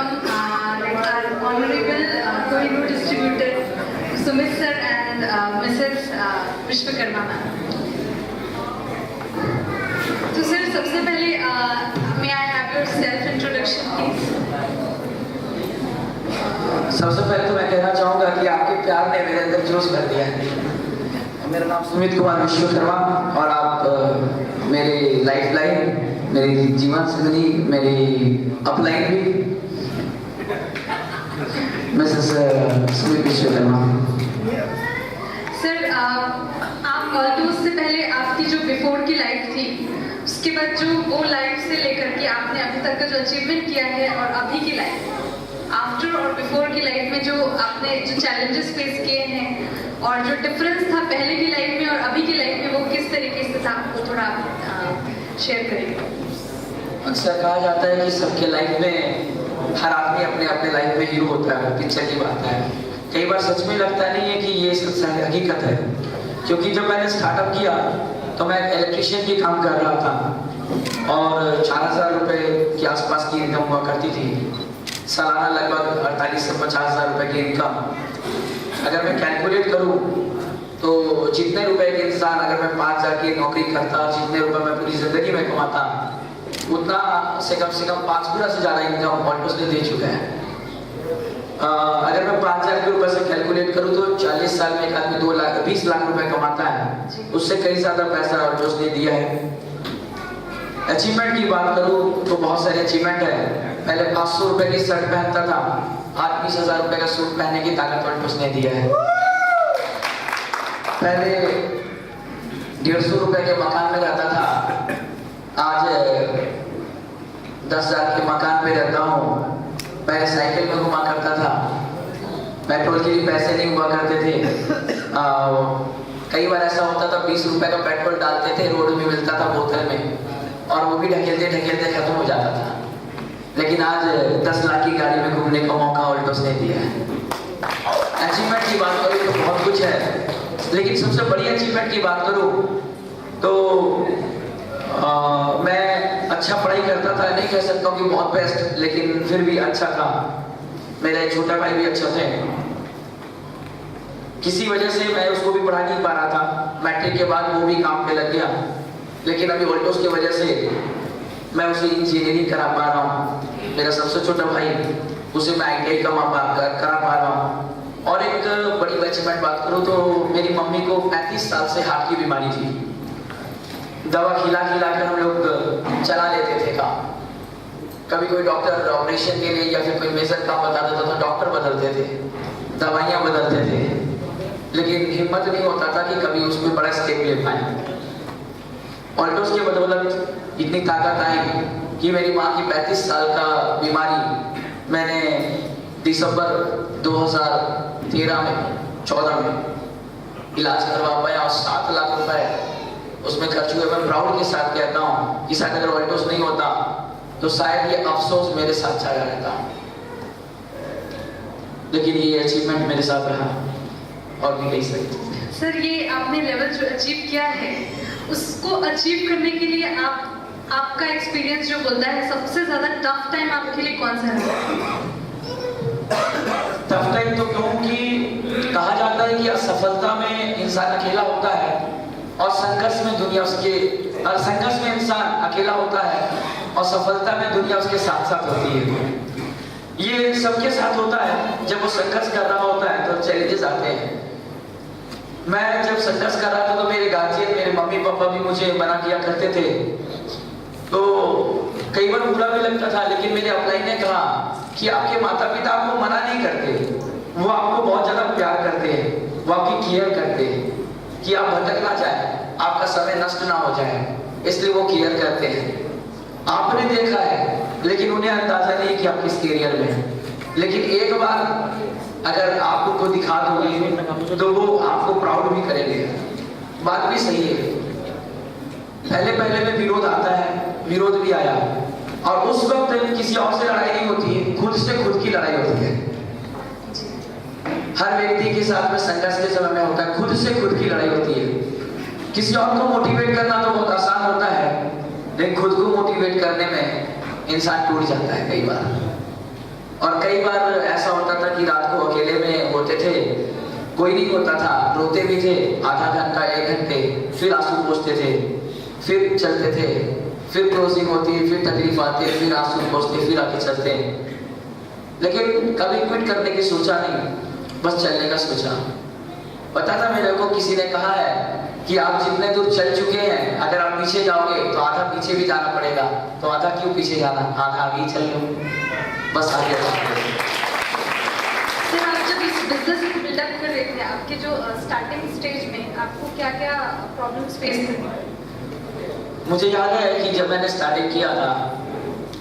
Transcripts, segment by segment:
welcome our honorable Kohinoor distributor Sumit sir and Mrs. Vishwakarma ma'am. तो sir सबसे पहले may I have your self introduction please? सबसे पहले तो मैं कहना चाहूँगा कि आपके प्यार ने मेरे अंदर जोश भर दिया है। मेरा नाम सुमित कुमार विश्वकर्मा और आप मेरे लाइफ लाइन, मेरी जीवन संगनी, मेरी अपलाइन भी मिसेस सुमित विश्वकर्मा। सर आप ऑल्टोस से पहले आपकी जो बिफोर की लाइफ थी, उसके बाद जो वो लाइफ से लेकर के आपने अभी तक का जो अचीवमेंट किया है और अभी की लाइफ, आफ्टर और बिफोर की लाइफ में जो आपने जो चैलेंजेस फेस किए हैं और जो डिफरेंस था पहले की लाइफ में और अभी की लाइफ में, वो किस तरीके से था, वो थोड़ा शेयर करेंगे। अक्सर कहा जाता है कि सबके लाइफ में हर आदमी अपने अपने लाइफ में हीरो होता है, पिक्चर की बात है। कई बार सच में लगता नहीं है कि ये सच हकीकत है, क्योंकि जब मैंने स्टार्टअप किया तो मैं इलेक्ट्रिशियन की काम कर रहा था और 4,000 रुपये के आसपास की इनकम हुआ करती थी। सालाना लगभग 48 से 50,000 रुपये की इनकम। अगर मैं कैलकुलेट करूं तो जितने रुपए के इंसान अगर मैं 5,000 की नौकरी करता और जितने रुपए मैं पूरी जिंदगी में कमाता, उतना से कम 5 गुना से ज़्यादा इनकम ऑल्टोस ने दे चुका है। अगर मैं 5,000 के रुपए से कैलकुलेट करूं तो 40 साल में एक आदमी 20 लाख रुपए कमाता है, उससे कई ज़्यादा पैसा ऑल्टोस ने दिया है। अचीवमेंट की बात करूं तो बहुत सारे अचीवमेंट है। पहले 500 रुपए की शर्ट पहनता था, आज 20,000 रुपए का सूट पहनने की ताकत ऑल्टोस ने दिया है। पहले 150 रुपए के मकान में रहता था, आज 10,000 के मकान में रहता हूँ। पहले साइकिल में घुमा करता था, पेट्रोल के लिए पैसे नहीं हुआ करते थे। कई बार ऐसा होता था 20 रुपए का पेट्रोल डालते थे, रोड में मिलता था बोतल में, और वो भी ढकेलते ढकेलते खत्म हो जाता था। लेकिन आज 10 लाख की गाड़ी में घूमने का मौका ऑल्टोस ने दिया है। अचीवमेंट की बात करूँ तो बहुत कुछ है, लेकिन सबसे बड़ी अचीवमेंट की बात करूँ तो मैं अच्छा पढ़ाई करता था, नहीं कह सकता हूँ कि बहुत बेस्ट, लेकिन फिर भी अच्छा था। मेरे छोटा भाई भी अच्छा थे, किसी वजह से मैं उसको भी पढ़ा नहीं पा रहा था। मैट्रिक के बाद वो भी काम पे लग गया, लेकिन अभी ऑल्टोस की वजह से मैं उसे इंजीनियरिंग करा पा रहा हूँ। मेरा सबसे छोटा भाई, उसे मैं ITI करा पा रहा हूँ। और एक बड़ी अचीवमेंट बात करूँ तो मेरी मम्मी को 35 साल से हार्ट की बीमारी थी। दवा खिला कर हम लोग चला लेते थे काम। कभी कोई डॉक्टर ऑपरेशन के लिए या फिर कोई मेजर काम बता देता तो डॉक्टर बदलते थे, दवाइयाँ बदलते थे, लेकिन हिम्मत नहीं होता था कि कभी उसमें बड़ा स्टेप ले पाए। ऑल्टोस की बदौलत इतनी ताकत आई कि मेरी माँ की 35 साल का बीमारी मैंने दिसंबर 2013 में 14 में इलाज करवा पाया और 7 लाख रुपए उसमें खर्च हुए। मैं प्राउड के साथ कहता हूँ कि शायद अगर ऑल्टोस नहीं होता तो शायद ये अफसोस मेरे साथ छाया रहता, लेकिन ये अचीवमेंट मेरे साथ रहा और भी कई सारी चीजें। सर ये आपने लेवल जो अचीव किया है, उसको अचीव करने के लिए आपका एक्सपीरियंस जो बोलता है सबसे ज्यादा टफ टाइम आपके लिए कौन सा है? टफ टाइम तो क्योंकि कहा जाता है कि असफलता में इंसान अकेला होता है और संघर्ष में दुनिया उसके, संघर्ष में इंसान अकेला होता है और सफलता में दुनिया उसके साथ साथ होती है। ये सबके साथ होता है। जब वो संघर्ष कर रहा होता है तो चैलेंजेस आते हैं। मैं जब संघर्ष कर रहा था तो मेरे गार्जियन, मेरे मम्मी पापा भी मुझे मना किया करते थे, तो कई बार बुरा भी लगता था, लेकिन मेरे अपलाइन ने कहा कि आपके माता पिता आपको मना नहीं करते, वो आपको बहुत ज्यादा प्यार करते हैं, वो आपकी केयर करते हैं कि आप भटक ना जाए, आपका समय नष्ट ना हो जाए, इसलिए वो केयर करते हैं। आपने देखा है, लेकिन उन्हें अंदाजा नहीं कि आप किस कैरियर में हैं। लेकिन एक बार अगर आप उनको दिखा दोगे तो वो आपको प्राउड भी करेंगे। बात भी सही है। पहले में विरोध आता है, विरोध भी आया, और उस वक्त किसी और से लड़ाई नहीं होती है, खुद से खुद की लड़ाई होती है। हर व्यक्ति के साथ में संघर्ष के समय में होता है, खुद से खुद की लड़ाई होती है। किसी और को मोटिवेट करना तो बहुत आसान होता है, लेकिन खुद को मोटिवेट करने में इंसान टूट जाता है कई बार। और कई बार ऐसा होता था कि रात को अकेले में होते थे, कोई नहीं होता था, रोते भी थे आधा घंटा 1 घंटे, फिर आंसू पोंछते थे, फिर चलते थे, फिर क्लोजिंग होती, फिर तकलीफ आती, फिर आंसू पोंछते, फिर आगे चलते। लेकिन कभी क्विट करने की सोचा नहीं, बस चलने का सोचा। पता था मेरे को, किसी ने कहा है कि आप जितने दूर चल चुके हैं, अगर आप पीछे जाओगे तो आधा पीछे भी जाना पड़ेगा, तो आधा क्यों पीछे जाना, आधा आगे ही चल लो, बस आगे। सर, आप जब इस बिजनेस को बिल्डअप कर रहे थे, आपके जो स्टार्टिंग स्टेज में आपको क्या क्या प्रॉब्लम्स फेस करनी? मुझे याद है कि जब मैंने स्टार्टिंग किया था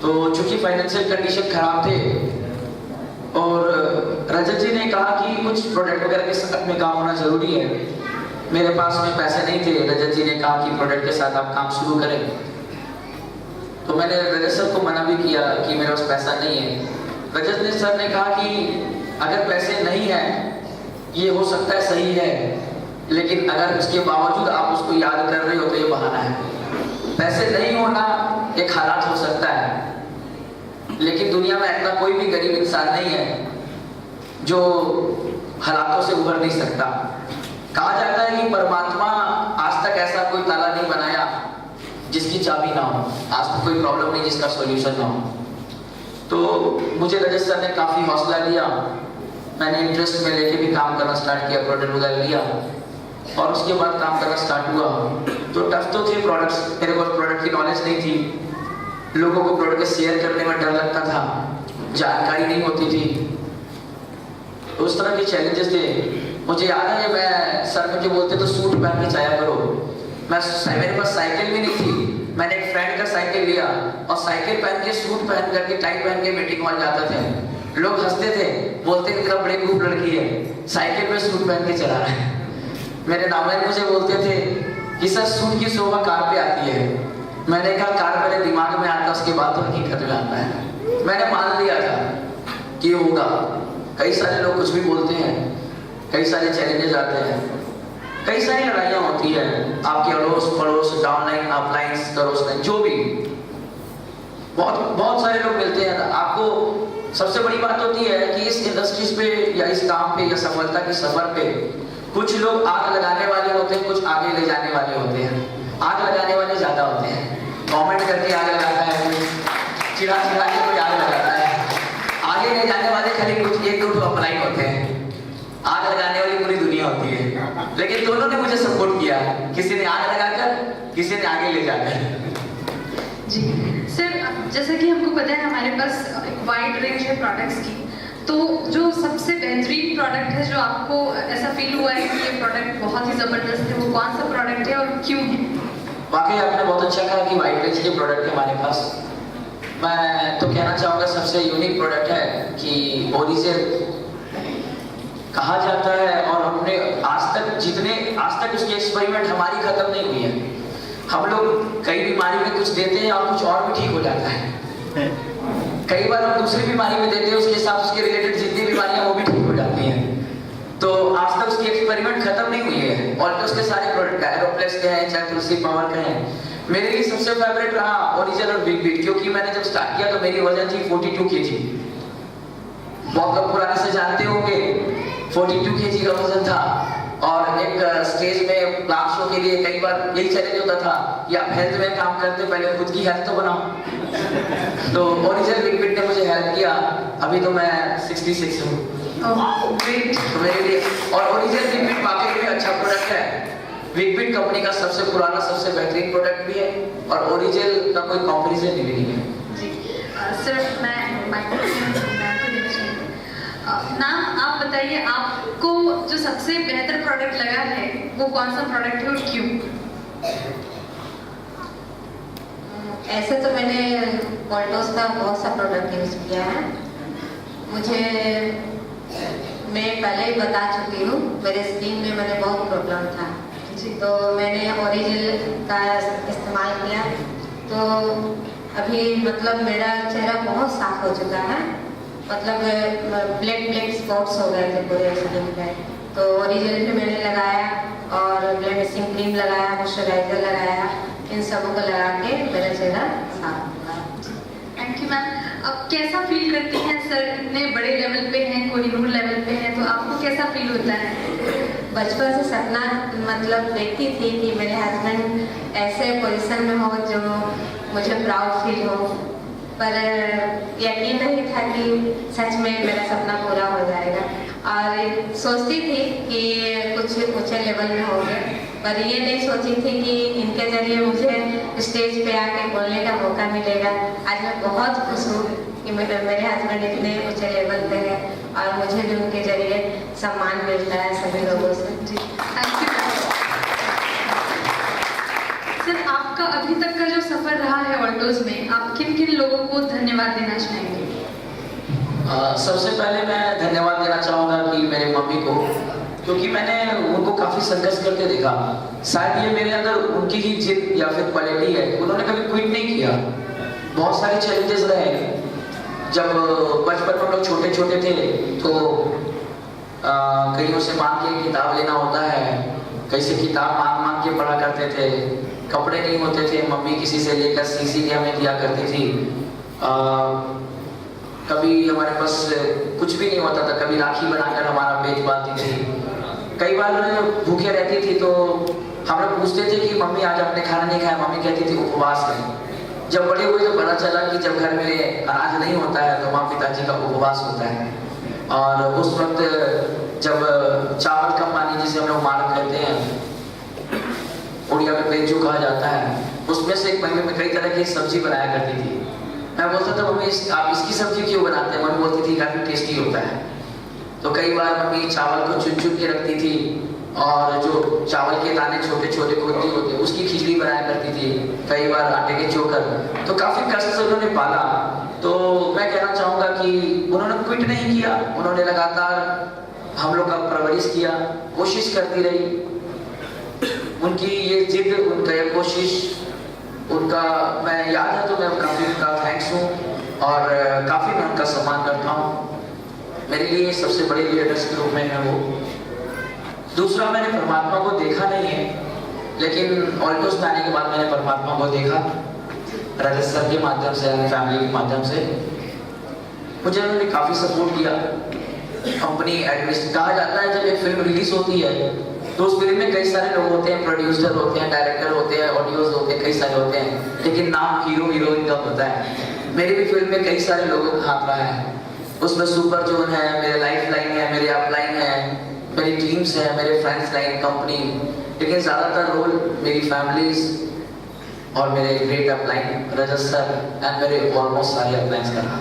तो चूंकि फाइनेंशियल कंडीशन खराब थे और रजत जी ने कहा कि कुछ प्रोडक्ट वगैरह के साथ में काम होना जरूरी है। मेरे पास में पैसे नहीं थे, रजत जी ने कहा कि प्रोडक्ट के साथ आप काम शुरू करें। तो मैंने रजत सर को मना भी किया कि मेरे पास पैसा नहीं है। रजत सर ने कहा कि अगर पैसे नहीं है, ये हो सकता है सही है, लेकिन अगर उसके बावजूद आप उसको याद कर रहे हो तो ये बहाना है। पैसे नहीं होना एक हालात हो सकता है, लेकिन दुनिया में ऐसा कोई भी गरीब इंसान नहीं है जो हालातों से उभर नहीं सकता। कहा जाता है कि परमात्मा आज तक ऐसा कोई ताला नहीं बनाया जिसकी चाबी ना हो, आज तक कोई प्रॉब्लम नहीं जिसका सॉल्यूशन ना हो। तो मुझे रजत सर ने काफी हौसला दिया, मैंने इंटरेस्ट में लेके भी काम करना स्टार्ट किया, प्रोडक्ट वगैरह लिया और उसके बाद काम करना स्टार्ट हुआ। तो टफ तो थे प्रोडक्ट्स, मेरे पास प्रोडक्ट की नॉलेज नहीं थी, लोगों को प्रोडक्ट शेयर करने में डर लगता था, जानकारी नहीं होती थी, तो उस तरह के चैलेंजेस थे। मुझे याद है मैं सर मुझे बोलते तो सूट पहन के जाया करो, मेरे पास साइकिल भी नहीं थी, मैंने एक फ्रेंड का साइकिल लिया और साइकिल पहन के सूट पहन करके टाई पहन के मीटिंग हॉल जाते थे। लोग हंसते थे, बोलते थे बड़े खूब लड़की है, साइकिल में सूट पहन के चला रहा है। मेरे नामैन मुझे बोलते थे कि सर सूट की शोभा कार पे आती है। मैंने कहा कार मेरे दिमाग में आता, उसके बाद तो हकीकत में आता है। मैंने मान लिया था कि होगा। कई सारे लोग कुछ भी बोलते हैं, कई सारे चैलेंजेस आते हैं, कई सारी लड़ाइयाँ होती है, आपके अड़ोस पड़ोस, डाउनलाइन अपलाइन करोस लाइन, जो भी बहुत सारे लोग मिलते हैं। आपको सबसे बड़ी बात होती है कि इस इंडस्ट्रीज पे या इस काम पे या सफलता के सफर पे कुछ लोग आग लगाने वाले होते हैं, कुछ आगे ले जाने वाले होते हैं। आग लगाने वाले ज्यादा होते हैं, कमेंट करके आग लगाता है, चिढ़ा चिढ़ा के कोई आग लगाता है। आगे ले जाने वाले खाली कुछ 1-2 अपलाइन होते हैं, आग लगाने वाली पूरी दुनिया होती है। लेकिन दोनों ने मुझे सपोर्ट किया, किसी ने आग लगाकर, किसी ने आगे ले जाकर। जी सर, जैसा कि हमको पता है हमारे पास एक वाइड रेंज है प्रोडक्ट्स की, तो जो सबसे बेहतरीन प्रोडक्ट है जो आपको ऐसा फील हुआ है कि ये प्रोडक्ट बहुत ही जबरदस्त है, वो कौन सा प्रोडक्ट है और क्यों है? वाकई आपने बहुत अच्छा कहा कि वाइड रेंज के प्रोडक्ट है हमारे पास। मैं तो कहना चाहूँगा सबसे यूनिक प्रोडक्ट है कि ओरिजिन कहा जाता है, और हमने आज तक उसकी एक्सपेरिमेंट हमारी खत्म नहीं हुई है। हम लोग कई बीमारी में कुछ देते हैं और कुछ और भी ठीक हो जाता है। कई बार हम दूसरी बीमारी में देते हैं, उसके साथ उसके रिलेटेड जितनी बीमारियां वो भी ठीक हो जाती हैं। तो आज तक उसकी एक्सपेरिमेंट खत्म नहीं हुई है और तो उसके सारे प्रोडक्ट एरोप्लेक्स के हैं, चाहे तुलसी पावर के हैं। मेरे लिए सबसे फेवरेट रहा ओरिजिन और बिग बीट, क्योंकि मैंने जब स्टार्ट किया तो मेरी वजन थी 42 kg। बहुत लोग पुराने से जानते होंगे 42 kg का वजन था, और एक स्टेज में क्लास शो के लिए कई बार यही चैलेंज होता था कि आप हेल्थ में काम करते पहले खुद की हेल्थ तो बनाओ। तो ओरिजिन बिग बीट ने मुझे हेल्प किया, अभी तो मैं 66 हूँ। तो मेरे लिए और ओरिजिन बिग बीट वाकई में अच्छा प्रोडक्ट है। बिग बीट कंपनी का सबसे पुराना सबसे बेहतरीन प्रोडक्ट भी है और ओरिजिन का कोई कॉम्पिटिशन भी नहीं है। जी सर, मैं नाम आप बताइए, आपको जो सबसे बेहतर प्रोडक्ट लगा है वो कौन सा प्रोडक्ट है और क्यों? ऐसे तो मैंने वोल्टोस का बहुत सा प्रोडक्ट यूज किया है। मैं पहले ही बता चुकी हूँ, मेरे स्किन में मैंने बहुत प्रॉब्लम था, तो मैंने ओरिजिन का इस्तेमाल किया, तो अभी मतलब मेरा चेहरा बहुत साफ हो चुका है। मतलब ब्लैक स्पॉट्स हो गए थे पूरे स्किन पे, तो ओरिजिन पे मैंने लगाया और ब्लेमिशिंग क्रीम लगाया, मॉइस्चराइजर लगाया, इन सबों को लगा के मेरा चेहरा साफ हुआ। Thank you ma'am. अब कैसा फील करती हैं सर, इतने बड़े लेवल पे हैं, कोहिनूर लेवल पे हैं, तो आपको कैसा फील होता है? बचपन से सपना मतलब देखती थी कि मेरे हस्बैंड ऐसे पोजीशन में हो जो मुझे प्राउड फील हो, पर यकीन नहीं था कि सच में मेरा सपना पूरा हो जाएगा। और सोचती थी कि कुछ ऊंचे लेवल में होंगे, पर ये नहीं सोची थी कि इनके जरिए मुझे स्टेज पे आके बोलने का मौका मिलेगा। आज मैं बहुत खुश हूँ कि मेरे हस्बैंड इतने ऊंचे लेवल पे है और मुझे भी उनके जरिए सम्मान मिलता है सभी लोगों से। जी, थैंक यू सर। आपका अभी तक का जो सफर रहा है ऑल्टोज में, आप किन किन लोगों को धन्यवाद देना चाहेंगे? सबसे पहले मैं धन्यवाद देना चाहूँगा कि मेरे मम्मी को, क्योंकि मैंने उनको काफ़ी संघर्ष करते देखा। शायद ये मेरे अंदर उनकी ही जिद या फिर क्वालिटी है, उन्होंने कभी क्विट नहीं किया। बहुत सारे चैलेंजेस रहे। जब बचपन में हम लोग छोटे छोटे थे तो कईयों से मांग के किताब लेना होता है, कैसे किताब मांग मांग के पढ़ा करते थे। कपड़े नहीं होते थे, मम्मी किसी से लेकर सी के हमें दिया करती थी। कभी हमारे पास कुछ भी नहीं होता था, कभी राखी बनाकर हमारा पेट पालती थी। कई बार भूखे रहती थी तो हम लोग पूछते थे कि मम्मी आज आपने खाना नहीं खाया, मम्मी कहती थी उपवास है। जब बड़े हुए तो पता चला कि जब घर में अनाज नहीं होता है तो माँ पिताजी का उपवास होता है। और उस वक्त जब चावल कम पानी, जिसे हम लोग मारक कहते हैं, उड़िया में पेंचू कहा जाता है, उसमें से एक महीने में कई तरह की सब्जी बनाया करती थी। मैं बोलता था मम्मी आप इसकी सब्जी क्यों बनाते हैं? मम्मी बोलती थी काफी टेस्टी होता है। तो कई बार मम्मी चावल को चुन चुन के रखती थी और जो चावल के दाने छोटे छोटे खोती होते उसकी खिचड़ी बनाया करती थी, कई बार आटे के चोकर। तो काफी कष्ट से उन्होंने पाला। तो मैं कहना चाहूंगा कि उन्होंने क्विट नहीं किया, उन्होंने लगातार हम लोग का परवरिश किया, कोशिश करती रही। उनकी ये जिद, उनका ये कोशिश, उनका मैं याद है तो मैं काफ़ी उनका थैंक्स हूँ और काफ़ी मैं उनका सम्मान करता हूँ। मेरे लिए सबसे बड़े लीडर्स के रूप में है वो। दूसरा, मैंने परमात्मा को देखा नहीं है, लेकिन ऑल्टोस में आने के बाद मैंने परमात्मा को देखा रजत सर के माध्यम से, अपनी फैमिली के माध्यम से। मुझे उन्होंने काफ़ी सपोर्ट किया। कंपनी एडमिनिस्ट्रेटर कहा जाता है, जब एक फिल्म रिलीज होती है तो उस फिल्म में कई सारे लोग होते हैं, प्रोड्यूसर होते हैं, डायरेक्टर होते हैं, ऑडियोज होते हैं, कई सारे होते हैं, लेकिन नाम हीरो हीरोइन का होता है। मेरी भी फिल्म में कई सारे लोगों का हाथ रहा है। उसमें सुपर जोन है, मेरे लाइफ लाइन है, मेरे अपलाइन है, मेरी टीम्स है, मेरे फ्रेंड्स लाइन, कंपनी, लेकिन ज़्यादातर रोल मेरी फैमिलीज और मेरे great upline Rajat sir and मेरे ऑलमोस्ट सारे अपलाइंस का रहा।